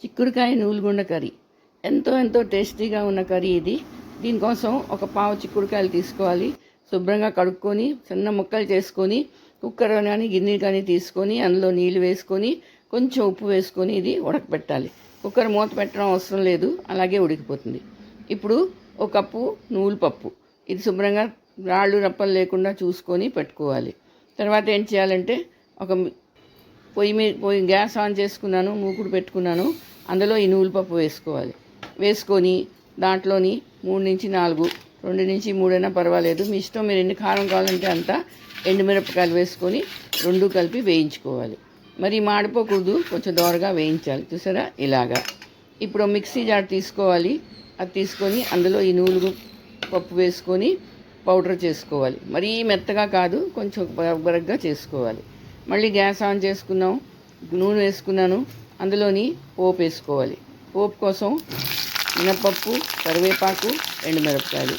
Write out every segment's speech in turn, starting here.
చిక్కుడుకాయ నూలుగుండ కర్రీ ఎంతో ఎంతో టేస్టీగా ఉన్న కర్రీ ఇది. దీనికోసం ఒక పావు చిక్కుడుకాయలు తీసుకోవాలి. శుభ్రంగా కడుక్కొని చిన్న ముక్కలు చేసుకొని కుక్కర్ కానీ గిన్నె కానీ తీసుకొని అందులో నీళ్ళు వేసుకొని కొంచెం ఉప్పు వేసుకొని ఇది ఉడకబెట్టాలి. కుక్కర్ మూత పెట్టడం అవసరం లేదు, అలాగే ఉడికిపోతుంది. ఇప్పుడు ఒక కప్పు నువ్వుల పప్పు, ఇది శుభ్రంగా రాళ్ళు రప్పలు లేకుండా చూసుకొని పెట్టుకోవాలి. తర్వాత ఏం చేయాలంటే ఒక పొయ్యి గ్యాస్ ఆన్ చేసుకున్నాను, మూకుడు పెట్టుకున్నాను. అందులో ఈ నువ్వుల పప్పు వేసుకోవాలి. వేసుకొని దాంట్లోని 3 నుంచి 4, 2 నుంచి 3 అయినా పర్వాలేదు, మీ ఇష్టం. మీరు ఎన్ని కారం కావాలంటే అంత ఎండుమిరపకాయలు వేసుకొని 2 కలిపి వేయించుకోవాలి. మరి మాడిపోకూడదు, కొంచెం దోరగా వేయించాలి. చూసారా ఇలాగా. ఇప్పుడు మిక్సీ జార్ తీసుకోవాలి. అది తీసుకొని అందులో ఈ నువ్వులు పప్పు వేసుకొని పౌడర్ చేసుకోవాలి. మరీ మెత్తగా కాదు, కొంచెం బరగ్గా చేసుకోవాలి. మళ్ళీ గ్యాస్ ఆన్ చేసుకున్నాం, నూనె వేసుకున్నాను. అందులోని పోపు వేసుకోవాలి. పోపు కోసం మినపప్పు, కరివేపాకు, ఎండుమిరపకాయలు,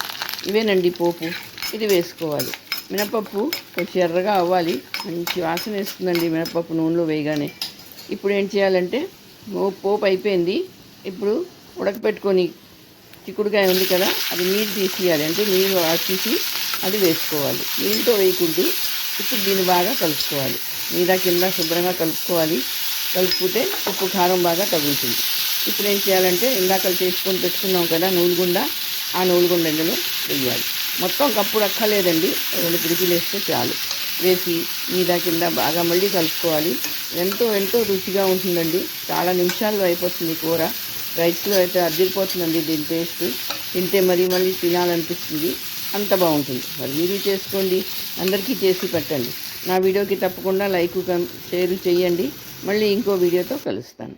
ఇవేనండి పోపు. ఇది వేసుకోవాలి. మినపప్పు కొంచెం ఎర్రగా అవ్వాలి, మంచి వాసన వేస్తుందండి మినపప్పు నూనెలో వేయగానే. ఇప్పుడు ఏం చేయాలంటే పోపు అయిపోయింది. ఇప్పుడు ఉడకపెట్టుకొని చిక్కుడుకాయ ఉంది కదా, అది నీళ్ళు తీసేయాలి. అంటే నీళ్ళు తీసి అది వేసుకోవాలి. నీళ్ళతో వేయకూడదు. ఇప్పుడు దీన్ని బాగా కలుపుకోవాలి. మీద కింద శుభ్రంగా కలుపుకోవాలి. కలుపుకుంటే ఉప్పు కారం బాగా తగులుతుంది. ఇప్పుడు ఏం చేయాలంటే ఇందాక చేసుకొని పెట్టుకున్నాం కదా నూలుగుండ, ఆ నూలుగుండ ఇందులో వేయాలి. మొత్తం కప్పుడు అక్కర్లేదండి, 2 పిడికిలు వేస్తే చాలు. వేసి మీద కింద బాగా మళ్ళీ కలుపుకోవాలి. ఎంతో ఎంతో రుచిగా ఉంటుందండి. చాలా నిమిషాల్లో అయిపోతుంది కూర. రైస్లో అయితే అద్దరిపోతుందండి దీని టేస్ట్. తింటే మళ్ళీ తినాలనిపిస్తుంది. అంత బాగుంటుంది. మరి మీరు చేసుకోండి, అందరికీ చేసి పెట్టండి. నా వీడియోకి తప్పకుండా లైక్, షేర్ చేయండి. మళ్ళీ ఇంకో వీడియోతో కలుస్తాను.